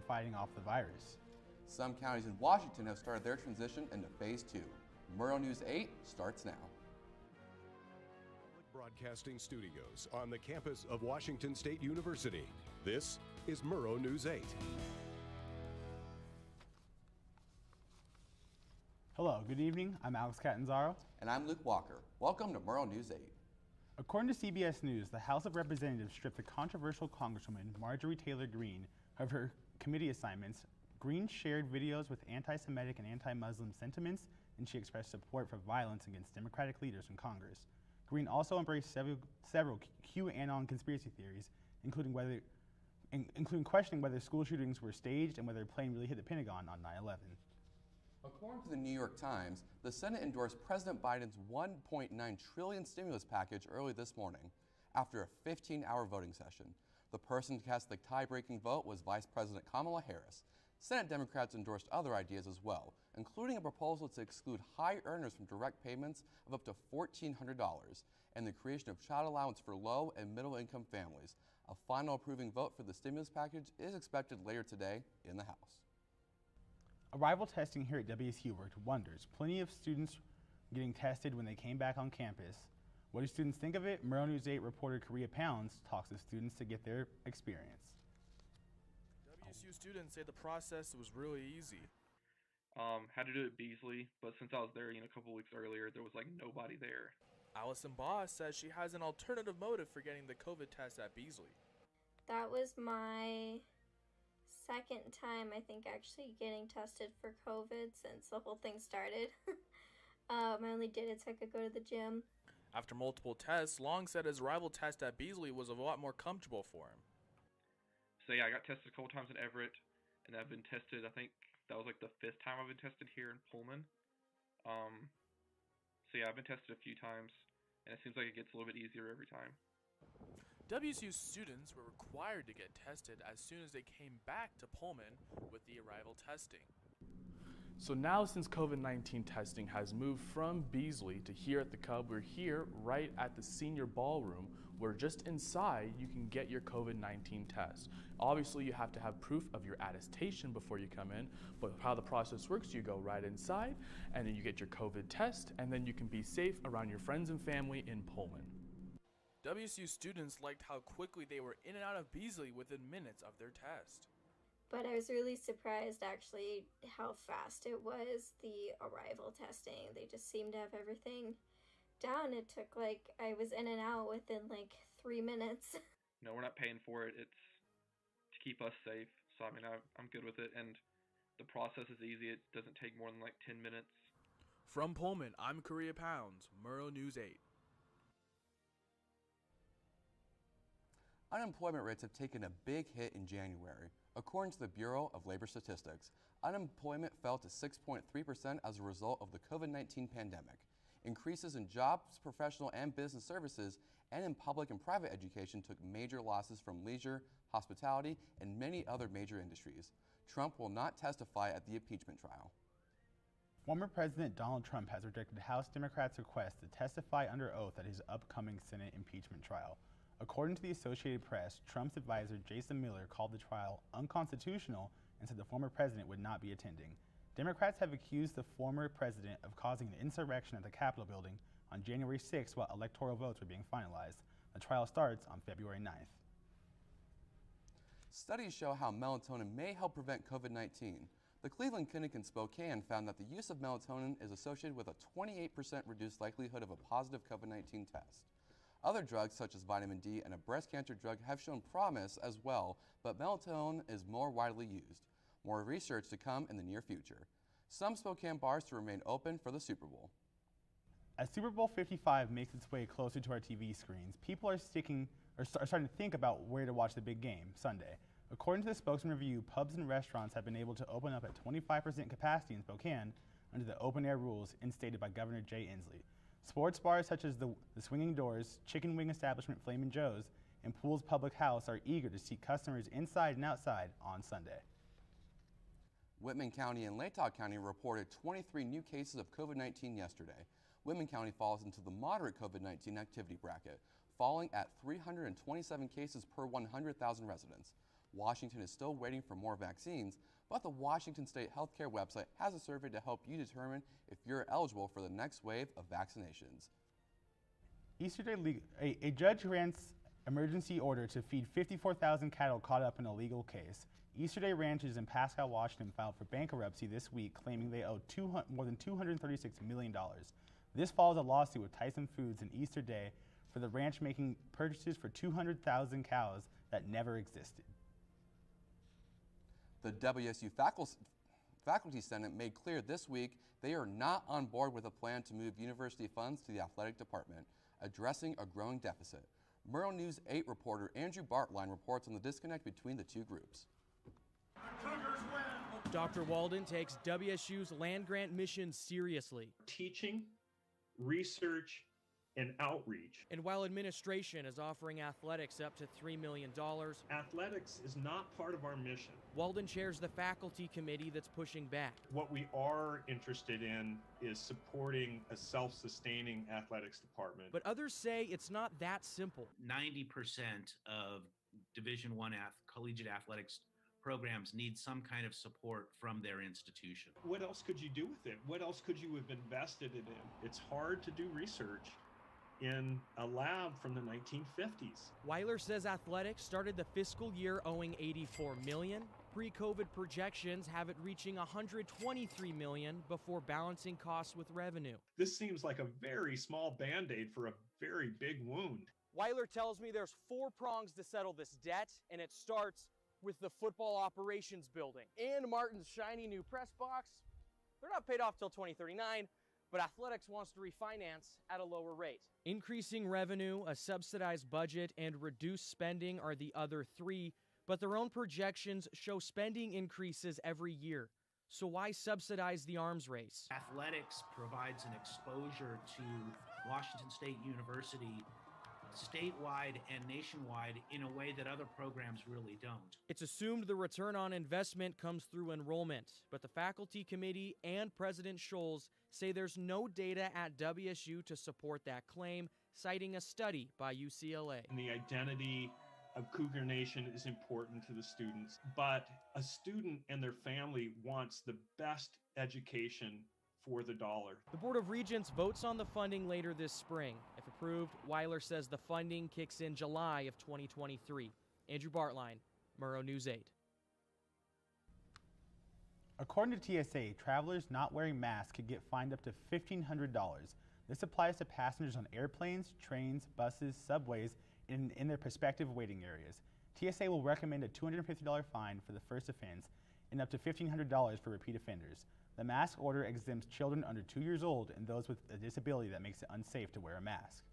fighting off the virus. Some counties in Washington have started their transition into Phase 2. Murrow News 8 starts now. Broadcasting studios on the campus of Washington State University. This is Murrow News 8. Hello, good evening. I'm Alex Catanzaro. And I'm Luke Walker. Welcome to Murrow News 8. According to CBS News, the House of Representatives stripped the controversial Congresswoman Marjorie Taylor Greene of her committee assignments. Greene shared videos with anti-Semitic and anti-Muslim sentiments, and she expressed support for violence against Democratic leaders in Congress. Greene also embraced several QAnon conspiracy theories, including questioning whether school shootings were staged and whether a plane really hit the Pentagon on 9/11. According to the New York Times, the Senate endorsed President Biden's $1.9 trillion stimulus package early this morning after a 15-hour voting session. The person to cast the tie-breaking vote was Vice President Kamala Harris. Senate Democrats endorsed other ideas as well, including a proposal to exclude high earners from direct payments of up to $1,400 and the creation of child allowance for low and middle-income families. A final approving vote for the stimulus package is expected later today in the House. Arrival testing here at WSU worked wonders. Plenty of students getting tested when they came back on campus. What do students think of it? Murrow News 8 reporter Korea Pounds talks to students to get their experience. WSU students say the process was really easy. Had to do it at Beasley, but since I was there, a couple weeks earlier, there was like nobody there. Allison Boss says she has an alternative motive for getting the COVID test at Beasley. That was my second time, I think, actually getting tested for COVID since the whole thing started. I only did it so I could go to the gym. After multiple tests, Long said his arrival test at Beasley was a lot more comfortable for him. So yeah, I got tested a couple times in Everett, and I've been tested, I think that was like the 5th time I've been tested here in Pullman. So yeah, I've been tested a few times, and it seems like it gets a little bit easier every time. WSU students were required to get tested as soon as they came back to Pullman with the arrival testing. So now, since COVID-19 testing has moved from Beasley to here at the Cub, we're here right at the senior ballroom where just inside you can get your COVID-19 test. Obviously, you have to have proof of your attestation before you come in, but how the process works, you go right inside and then you get your COVID test, and then you can be safe around your friends and family in Pullman. WSU students liked how quickly they were in and out of Beasley within minutes of their test. But I was really surprised, actually, how fast it was, the arrival testing. They just seemed to have everything down. It took, I was in and out within, 3 minutes. No, we're not paying for it. It's to keep us safe. So, I'm good with it. And the process is easy. It doesn't take more than, 10 minutes. From Pullman, I'm Korea Pounds, Murrow News 8. Unemployment rates have taken a big hit in January. According to the Bureau of Labor Statistics, unemployment fell to 6.3% as a result of the COVID-19 pandemic. Increases in jobs, professional and business services, and in public and private education took major losses from leisure, hospitality, and many other major industries. Trump will not testify at the impeachment trial. Former President Donald Trump has rejected House Democrats' request to testify under oath at his upcoming Senate impeachment trial. According to the Associated Press, Trump's advisor Jason Miller called the trial unconstitutional and said the former president would not be attending. Democrats have accused the former president of causing an insurrection at the Capitol building on January 6 while electoral votes were being finalized. The trial starts on February 9th. Studies show how melatonin may help prevent COVID-19. The Cleveland Clinic in Spokane found that the use of melatonin is associated with a 28% reduced likelihood of a positive COVID-19 test. Other drugs such as vitamin D and a breast cancer drug have shown promise as well, but melatonin is more widely used. More research to come in the near future. Some Spokane bars to remain open for the Super Bowl. As Super Bowl 55 makes its way closer to our TV screens, people are starting to think about where to watch the big game Sunday. According to the Spokesman Review, pubs and restaurants have been able to open up at 25% capacity in Spokane under the open-air rules instated by Governor Jay Inslee. Sports bars such as the Swinging Doors, Chicken Wing Establishment Flamin' Joe's, and Pools Public House are eager to see customers inside and outside on Sunday. Whitman County and Latah County reported 23 new cases of COVID-19 yesterday. Whitman County falls into the moderate COVID-19 activity bracket, falling at 327 cases per 100,000 residents. Washington is still waiting for more vaccines, but the Washington State Healthcare website has a survey to help you determine if you're eligible for the next wave of vaccinations. Easter Day, a judge grants emergency order to feed 54,000 cattle caught up in a legal case. Easter Day ranches in Pasco, Washington filed for bankruptcy this week, claiming they owe more than $236 million. This follows a lawsuit with Tyson Foods and Easter Day for the ranch making purchases for 200,000 cows that never existed. The WSU Faculty Senate made clear this week they are not on board with a plan to move university funds to the athletic department, addressing a growing deficit. Murrow News 8 reporter Andrew Bartline reports on the disconnect between the two groups. Dr. Walden takes WSU's land grant mission seriously. Teaching, research, and outreach. And while administration is offering athletics up to $3 million, athletics is not part of our mission. Walden chairs the faculty committee that's pushing back. What we are interested in is supporting a self-sustaining athletics department. But others say it's not that simple. 90% of Division I collegiate athletics programs need some kind of support from their institution. What else could you do with it? What else could you have invested it in? It's hard to do research in a lab from the 1950s. Weiler says athletics started the fiscal year owing $84 million. Pre-COVID projections have it reaching $123 million before balancing costs with revenue. This seems like a very small Band-Aid for a very big wound. Weiler tells me there's 4 prongs to settle this debt, and it starts with the football operations building. And Martin's shiny new press box. They're not paid off till 2039. But athletics wants to refinance at a lower rate. Increasing revenue, a subsidized budget, and reduced spending are the other 3, but their own projections show spending increases every year. So why subsidize the arms race? Athletics provides an exposure to Washington State University statewide and nationwide in a way that other programs really don't. It's assumed the return on investment comes through enrollment, but the faculty committee and President Scholes say there's no data at WSU to support that claim, citing a study by UCLA. And the identity of Cougar Nation is important to the students, but a student and their family wants the best education for the dollar. The Board of Regents votes on the funding later this spring. If approved, Weiler says the funding kicks in July of 2023. Andrew Bartline, Murrow News 8. According to TSA, travelers not wearing masks could get fined up to $1,500. This applies to passengers on airplanes, trains, buses, subways, and in their prospective waiting areas. TSA will recommend a $250 fine for the first offense and up to $1,500 for repeat offenders. The mask order exempts children under 2 years old and those with a disability that makes it unsafe to wear a mask.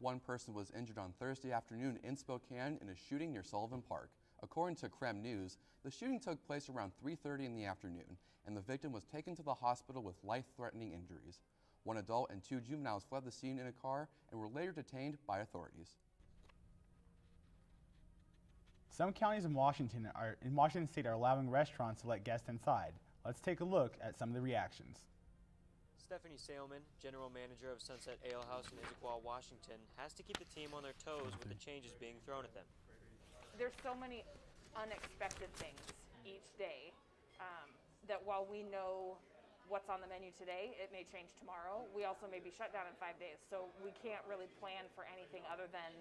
One person was injured on Thursday afternoon in Spokane in a shooting near Sullivan Park. According to Krem News, the shooting took place around 3:30 in the afternoon, and the victim was taken to the hospital with life-threatening injuries. One adult and 2 juveniles fled the scene in a car and were later detained by authorities. Some counties in Washington State are allowing restaurants to let guests inside. Let's take a look at some of the reactions. Stephanie Saleman, General Manager of Sunset Ale House in Issaquah, Washington, has to keep the team on their toes with the changes being thrown at them. There's so many unexpected things each day that while we know what's on the menu today, it may change tomorrow. We also may be shut down in 5 days, so we can't really plan for anything other than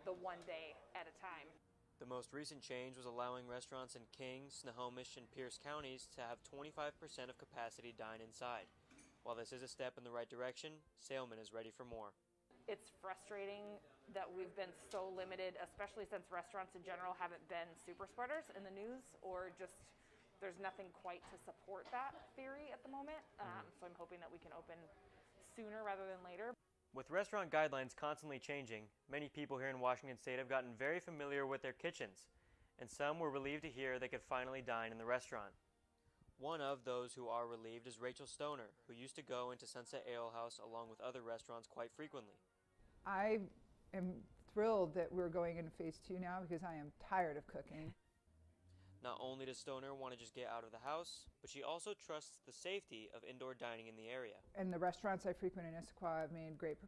the one day at a time. The most recent change was allowing restaurants in King, Snohomish, and Pierce counties to have 25% of capacity dine inside. While this is a step in the right direction, Saleman is ready for more. It's frustrating that we've been so limited, especially since restaurants in general haven't been super spreaders in the news, or just there's nothing quite to support that theory at the moment. So I'm hoping that we can open sooner rather than later. With restaurant guidelines constantly changing, many people here in Washington State have gotten very familiar with their kitchens, and some were relieved to hear they could finally dine in the restaurant. One of those who are relieved is Rachel Stoner, who used to go into Sunset Ale House along with other restaurants quite frequently. I am thrilled that we're going into phase 2 now because I am tired of cooking. Not only does Stoner want to just get out of the house, but she also trusts the safety of indoor dining in the area. And the restaurants I frequent in Issaquah have made great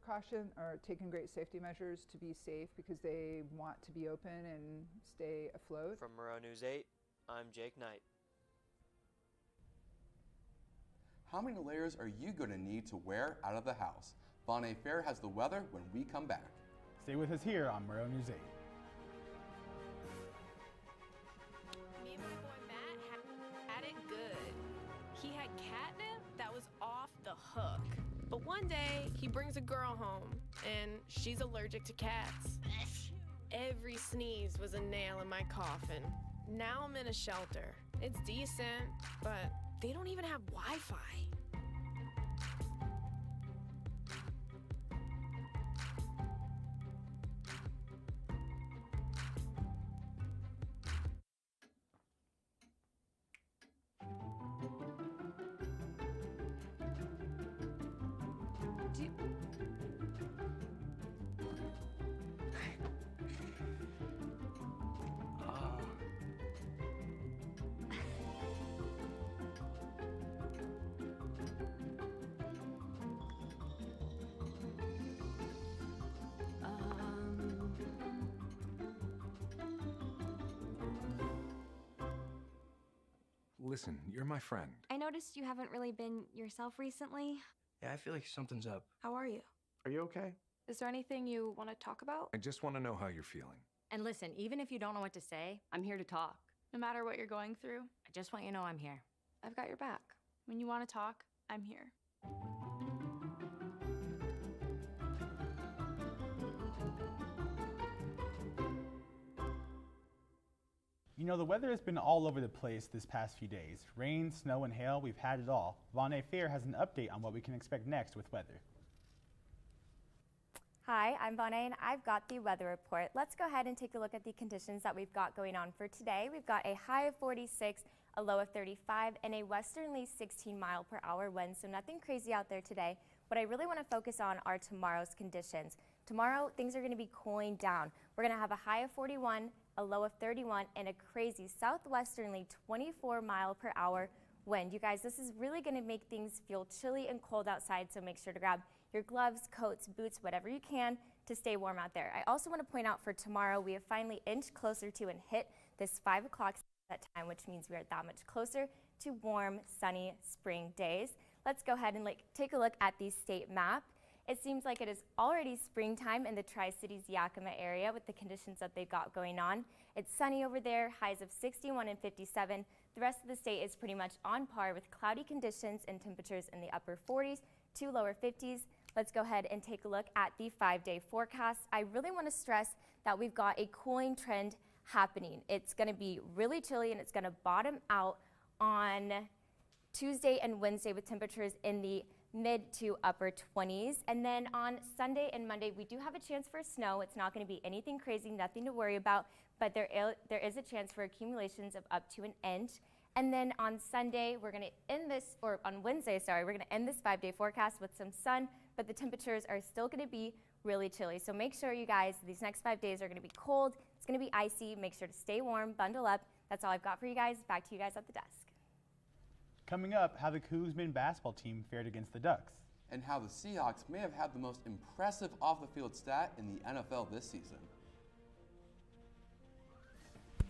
taken great safety measures to be safe because they want to be open and stay afloat. From Murrow News 8, I'm Jake Knight. How many layers are you going to need to wear out of the house? Bonnet Fair has the weather when we come back. Stay with us here on Murrow News 8. Me and my boy Matt had it good. He had catnip that was off the hook. But one day, he brings a girl home, and she's allergic to cats. Every sneeze was a nail in my coffin. Now I'm in a shelter. It's decent, but they don't even have Wi-Fi. Listen, you're my friend. I noticed you haven't really been yourself recently. Yeah, I feel like something's up. How are you? Are you okay? Is there anything you want to talk about? I just want to know how you're feeling. And listen, even if you don't know what to say, I'm here to talk. No matter what you're going through, I just want you to know I'm here. I've got your back. when you want to talk, I'm here. You know, the weather has been all over the place this past few days. Rain, snow, and hail, we've had it all. Bonnet Fair has an update on what we can expect next with weather. Hi, I'm Bonnet and I've got the weather report. Let's go ahead and take a look at the conditions that we've got going on for today. We've got a high of 46, a low of 35, and a westerly 16-mile-per-hour wind, so nothing crazy out there today. What I really want to focus on are tomorrow's conditions. Tomorrow, things are going to be cooling down. We're going to have a high of 41, a low of 31, and a crazy southwesterly 24-mile-per-hour wind. You guys, this is really going to make things feel chilly and cold outside, so make sure to grab your gloves, coats, boots, whatever you can to stay warm out there. I also want to point out for tomorrow, we have finally inched closer to and hit this 5 o'clock that time, which means we are that much closer to warm, sunny spring days. Let's go ahead and take a look at the state map. It seems like it is already springtime in the Tri-Cities Yakima area with the conditions that they've got going on. It's sunny over there, highs of 61 and 57. The rest of the state is pretty much on par with cloudy conditions and temperatures in the upper 40s to lower 50s. Let's go ahead and take a look at the 5-day forecast. I really want to stress that we've got a cooling trend happening. It's going to be really chilly and it's going to bottom out on Tuesday and Wednesday with temperatures in the mid to upper 20s. And then on Sunday and Monday, we do have a chance for snow. It's not going to be anything crazy, nothing to worry about, but there is a chance for accumulations of up to an inch. And then on Sunday, we're going to end this, or on Wednesday, sorry, we're going to end this 5-day forecast with some sun, but the temperatures are still going to be really chilly. So make sure you guys, these next 5 days are going to be cold. It's going to be icy. Make sure to stay warm, bundle up. That's all I've got for you guys. Back to you guys at the desk. Coming up, how the Cougs men's basketball team fared against the Ducks. And how the Seahawks may have had the most impressive off-the-field stat in the NFL this season.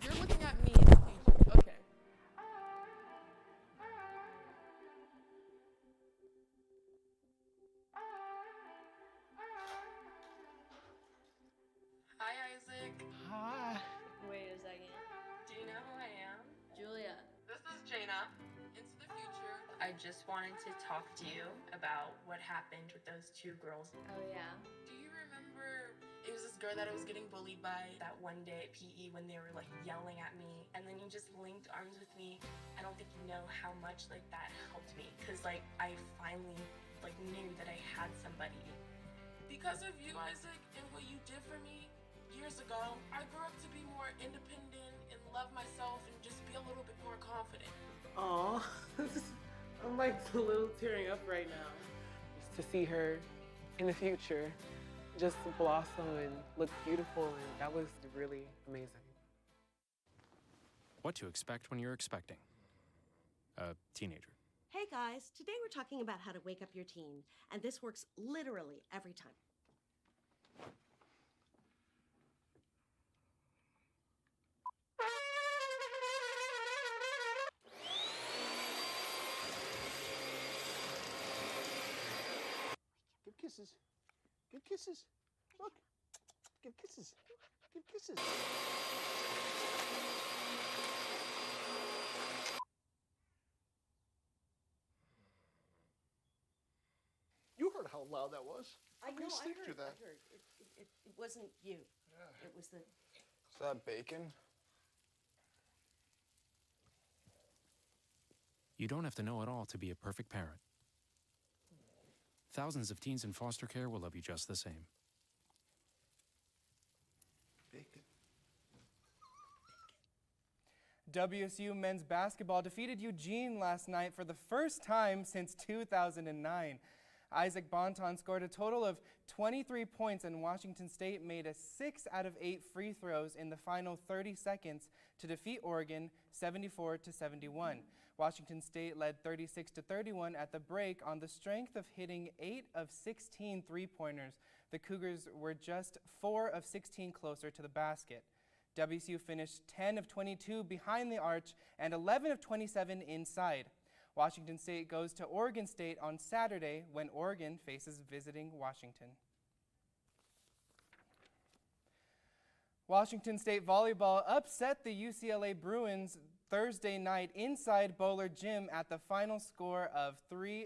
You're looking at me in the future. Okay. Hi, Isaac. Hi. Wait a second. Do you know who I am? Julia. This is Jaina. Into the future. I just wanted to talk to you about what happened with those two girls. Oh, yeah. Do you remember it was this girl that I was getting bullied by that one day at PE when they were like yelling at me, and then you just linked arms with me? I don't think you know how much like that helped me, because like I finally like knew that I had somebody. Because of you, Isaac, and what you did for me years ago, I grew up to be more independent and love myself and just be a little bit more confident. Aw, I'm like a little tearing up right now. Just to see her in the future just blossom and look beautiful, and that was really amazing. what to expect when you're expecting a teenager. Hey guys, today we're talking about how to wake up your teen, and this works literally every time. Give kisses. Give kisses. Look. Give kisses. Give kisses. You heard how loud that was. I know, I sleep heard, through that. I heard. It wasn't you. It was the... Is that bacon? You don't have to know it all to be a perfect parent. Thousands of teens in foster care will love you just the same. Bacon. WSU men's basketball defeated Eugene last night for the first time since 2009. Isaac Bonton scored a total of 23 points, and Washington State made a 6 out of 8 free throws in the final 30 seconds to defeat Oregon 74-71. Washington State led 36-31 at the break on the strength of hitting 8 of 16 three-pointers. The Cougars were just 4 of 16 closer to the basket. WSU finished 10 of 22 behind the arch and 11 of 27 inside. Washington State goes to Oregon State on Saturday when Oregon faces visiting Washington. Washington State volleyball upset the UCLA Bruins Thursday night inside Bowler Gym at the final score of 3-2.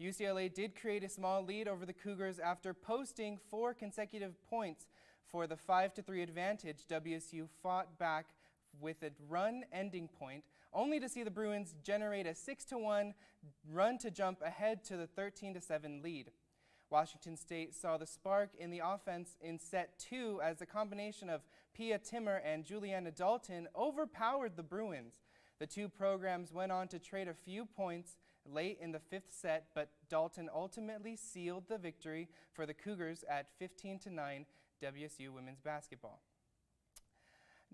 UCLA did create a small lead over the Cougars after posting 4 consecutive points. For the 5-3 advantage, WSU fought back with a run ending point, only to see the Bruins generate a 6-1 run to jump ahead to the 13-7 lead. Washington State saw the spark in the offense in set 2 as a combination of Pia Timmer and Juliana Dalton overpowered the Bruins. The two programs went on to trade a few points late in the 5th set, but Dalton ultimately sealed the victory for the Cougars at 15-9 WSU women's basketball.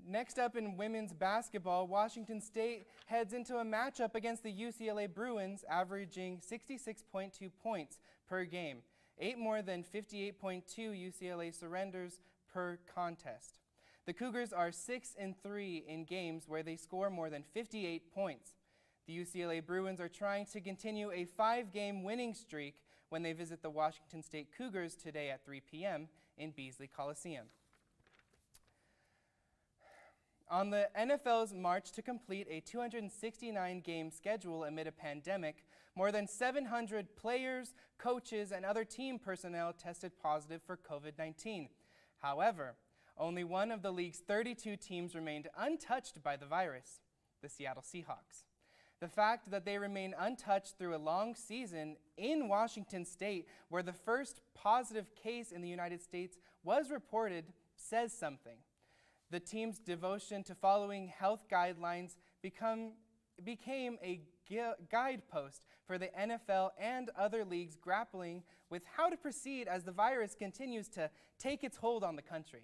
Next up in women's basketball, Washington State heads into a matchup against the UCLA Bruins, averaging 66.2 points per game, 8 more than 58.2 UCLA surrenders per contest. The Cougars are 6-3 in games where they score more than 58 points. The UCLA Bruins are trying to continue a 5-game winning streak when they visit the Washington State Cougars today at 3 p.m. in Beasley Coliseum. On the NFL's march to complete a 269-game schedule amid a pandemic, more than 700 players, coaches, and other team personnel tested positive for COVID-19. However, only one of the league's 32 teams remained untouched by the virus, the Seattle Seahawks. The fact that they remain untouched through a long season in Washington State, where the first positive case in the United States was reported, says something. The team's devotion to following health guidelines became a guidepost for the NFL and other leagues grappling with how to proceed as the virus continues to take its hold on the country.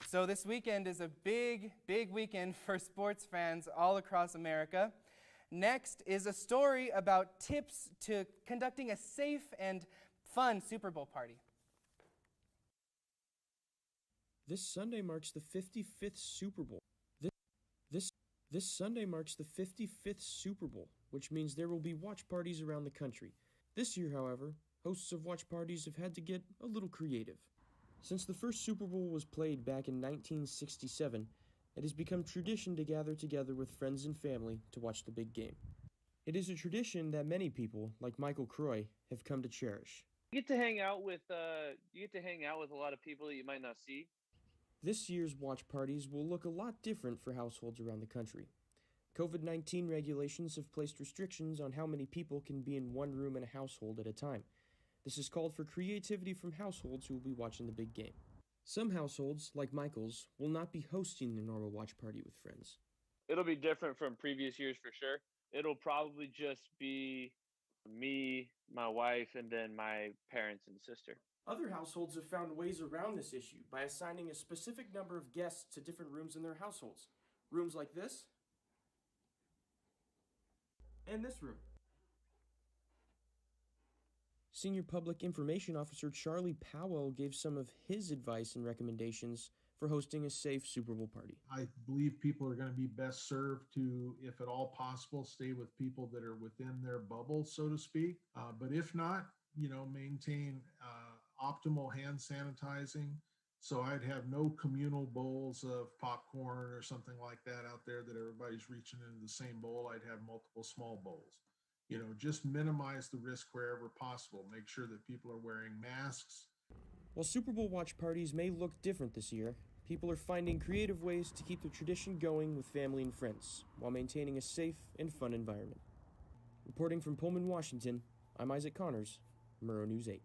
So this weekend is a big, big weekend for sports fans all across America. Next is a story about tips to conducting a safe and fun Super Bowl party. This Sunday marks the 55th Super Bowl. This Sunday marks the 55th Super Bowl, which means there will be watch parties around the country. This year, however, hosts of watch parties have had to get a little creative. Since the first Super Bowl was played back in 1967, it has become tradition to gather together with friends and family to watch the big game. It is a tradition that many people, like Michael Croy, have come to cherish. You get to hang out with a lot of people that you might not see. This year's watch parties will look a lot different for households around the country. COVID-19 regulations have placed restrictions on how many people can be in one room in a household at a time. This has called for creativity from households who will be watching the big game. Some households, like Michael's, will not be hosting their normal watch party with friends. It'll be different from previous years for sure. It'll probably just be me, my wife, and then my parents and sister. Other households have found ways around this issue by assigning a specific number of guests to different rooms in their households. Rooms like this, and this room. Senior Public Information Officer Charlie Powell gave some of his advice and recommendations for hosting a safe Super Bowl party. I believe people are going to be best served to, if at all possible, stay with people that are within their bubble, so to speak. But if not, maintain optimal hand sanitizing. So I'd have no communal bowls of popcorn or something like that out there that everybody's reaching into the same bowl. I'd have multiple small bowls. Just minimize the risk wherever possible. Make sure that people are wearing masks. While Super Bowl watch parties may look different this year, people are finding creative ways to keep the tradition going with family and friends while maintaining a safe and fun environment. Reporting from Pullman, Washington, I'm Isaac Connors, Murrow News 8.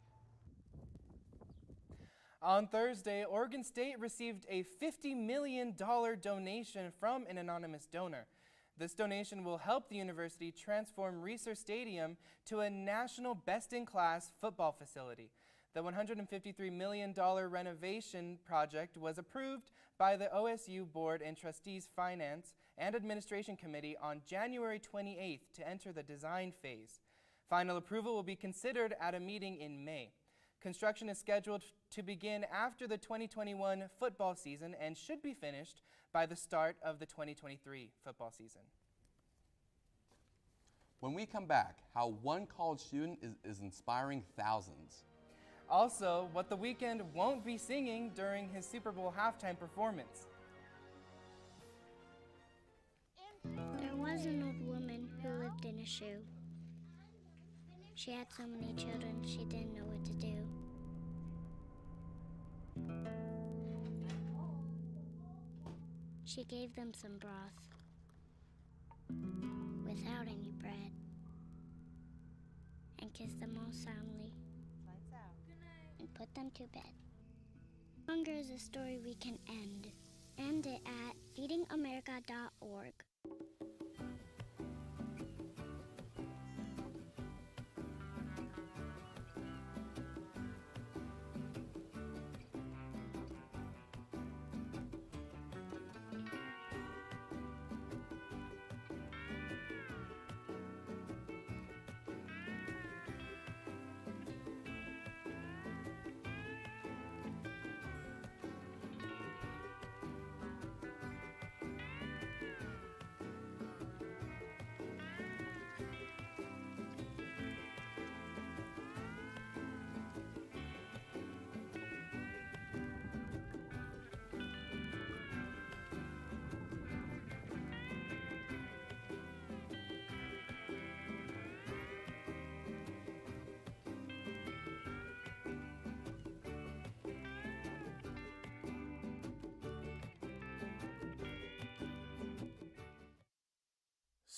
On Thursday, Oregon State received a $50 million donation from an anonymous donor. This donation will help the university transform Reser Stadium to a national best-in-class football facility. The $153 million renovation project was approved by the OSU Board and Trustees Finance and Administration Committee on January 28th to enter the design phase. Final approval will be considered at a meeting in May. Construction is scheduled to begin after the 2021 football season and should be finished by the start of the 2023 football season. When we come back, how one college student is inspiring thousands. Also, what The Weeknd won't be singing during his Super Bowl halftime performance. There was an old woman who lived in a shoe. She had so many children, she didn't know what to do. She gave them some broth without any bread and kissed them all soundly and put them to bed. Hunger is a story we can end. End it at feedingamerica.org.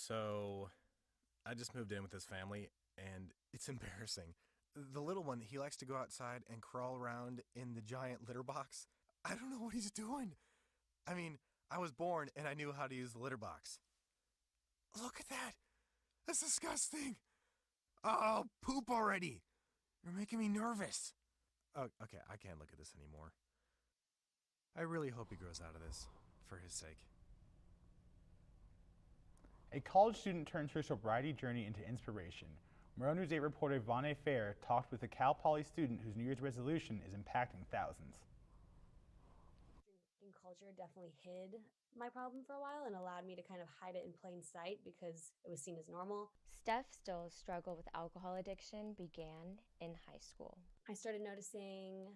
So, I just moved in with his family, and it's embarrassing. The little one, he likes to go outside and crawl around in the giant litter box. I don't know what he's doing. I mean, I was born and I knew how to use the litter box. Look at that! That's disgusting! Oh, poop already! You're making me nervous. Oh, okay, I can't look at this anymore. I really hope he grows out of this, for his sake. A college student turns her sobriety journey into inspiration. Murrow News 8 reporter Vonne Fair talked with a Cal Poly student whose New Year's resolution is impacting thousands. Drinking culture definitely hid my problem for a while and allowed me to kind of hide it in plain sight because it was seen as normal. Steph Still's struggle with alcohol addiction began in high school. I started noticing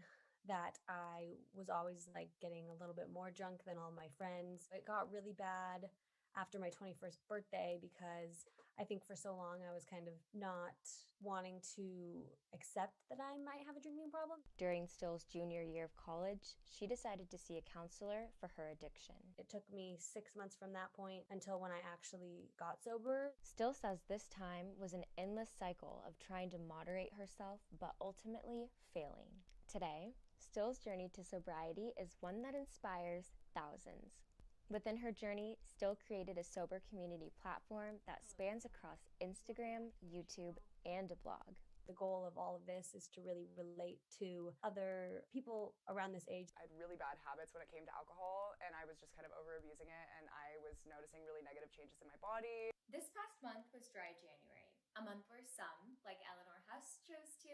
that I was always getting a little bit more drunk than all my friends. It got really bad after my 21st birthday because I think for so long I was kind of not wanting to accept that I might have a drinking problem. During Still's junior year of college, she decided to see a counselor for her addiction. It took me 6 months from that point until when I actually got sober. Still says this time was an endless cycle of trying to moderate herself but ultimately failing. Today, Still's journey to sobriety is one that inspires thousands. Within her journey, Still created a sober community platform that spans across Instagram, YouTube, and a blog. The goal of all of this is to really relate to other people around this age. I had really bad habits when it came to alcohol, and I was just kind of over abusing it, and I was noticing really negative changes in my body. This past month was Dry January, a month where some, like Eleanor Huss, chose to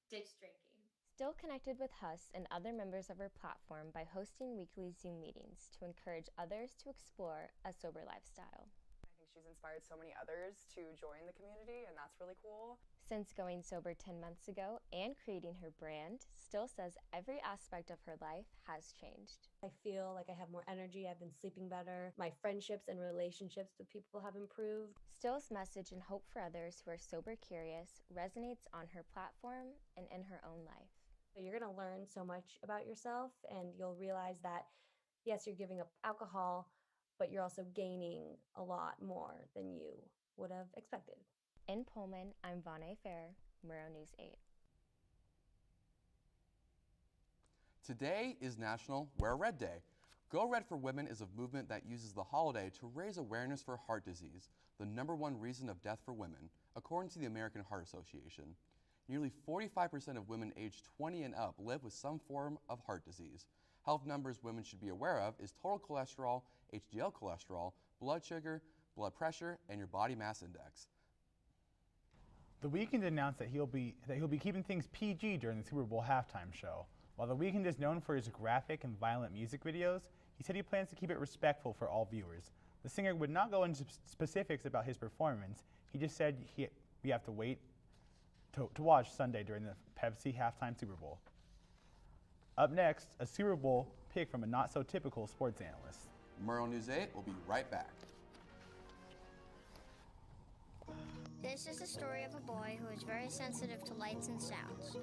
ditch drinking. Still connected with Huss and other members of her platform by hosting weekly Zoom meetings to encourage others to explore a sober lifestyle. I think she's inspired so many others to join the community, and that's really cool. Since going sober 10 months ago and creating her brand, Still says every aspect of her life has changed. I feel like I have more energy, I've been sleeping better, my friendships and relationships with people have improved. Still's message and hope for others who are sober curious resonates on her platform and in her own life. You're going to learn so much about yourself, and you'll realize that, yes, you're giving up alcohol, but you're also gaining a lot more than you would have expected. In Pullman, I'm Vonne Fair, Murrow News 8. Today is National Wear Red Day. Go Red for Women is a movement that uses the holiday to raise awareness for heart disease, the #1 reason of death for women, according to the American Heart Association. Nearly 45% of women aged 20 and up live with some form of heart disease. Health numbers women should be aware of is total cholesterol, HDL cholesterol, blood sugar, blood pressure, and your body mass index. The Weeknd announced that he'll be keeping things PG during the Super Bowl halftime show. While The Weeknd is known for his graphic and violent music videos, he said he plans to keep it respectful for all viewers. The singer would not go into specifics about his performance. He just said we have to wait to watch Sunday during the Pepsi halftime Super Bowl. Up next, a Super Bowl pick from a not-so-typical sports analyst. Murrow News 8 will be right back. This is the story of a boy who is very sensitive to lights and sounds.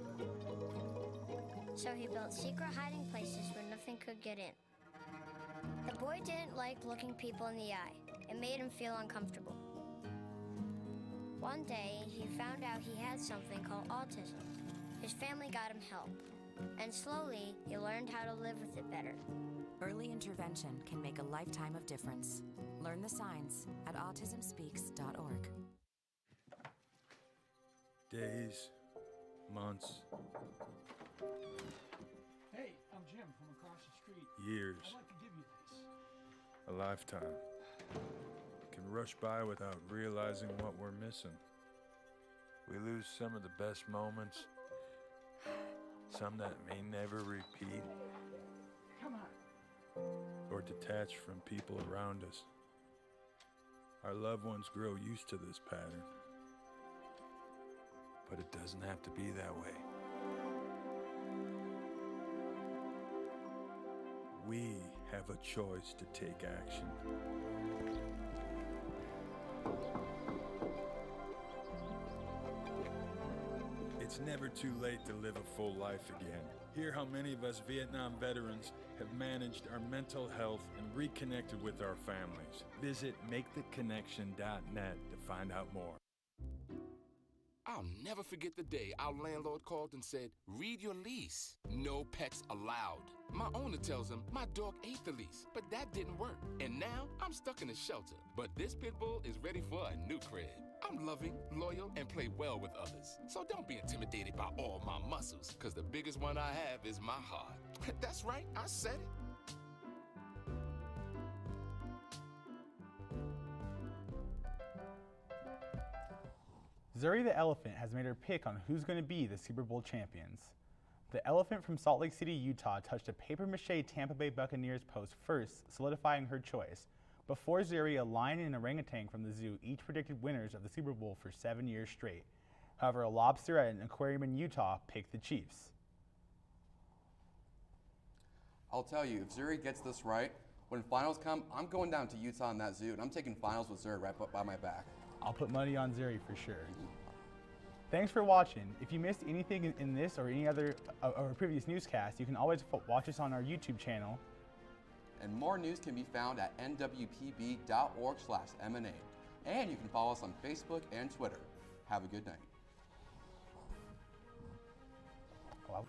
So he built secret hiding places where nothing could get in. The boy didn't like looking people in the eye. It made him feel uncomfortable. One day, he found out he had something called autism. His family got him help, and slowly, he learned how to live with it better. Early intervention can make a lifetime of difference. Learn the signs at autismspeaks.org. Days, months, Hey, I'm Jim from across the street. years, I'd like to give you this. a lifetime can rush by without realizing what we're missing. We lose some of the best moments, some that may never repeat, Come on. or detach from people around us. Our loved ones grow used to this pattern, but it doesn't have to be that way. We have a choice to take action. It's never too late to live a full life again. Hear how many of us Vietnam veterans have managed our mental health and reconnected with our families. Visit maketheconnection.net to find out more. I'll never forget the day our landlord called and said, read your lease. No pets allowed. My owner tells him my dog ate the lease, but that didn't work. And now I'm stuck in a shelter. But this pit bull is ready for a new crib. I'm loving, loyal, and play well with others. So don't be intimidated by all my muscles, because the biggest one I have is my heart. That's right, I said it. Zuri the elephant has made her pick on who's going to be the Super Bowl champions. The elephant from Salt Lake City, Utah touched a papier-mâché Tampa Bay Buccaneers post first, solidifying her choice. Before Zuri, a lion and an orangutan from the zoo each predicted winners of the Super Bowl for 7 years straight. However, a lobster at an aquarium in Utah picked the Chiefs. I'll tell you, if Zuri gets this right, when finals come, I'm going down to Utah in that zoo, and I'm taking finals with Zuri right by my back. I'll put money on Zuri for sure. Thanks for watching. If you missed anything in this or any other or previous newscast, you can always watch us on our YouTube channel. And more news can be found at nwpb.org/MNA. And you can follow us on Facebook and Twitter. Have a good night. Wow.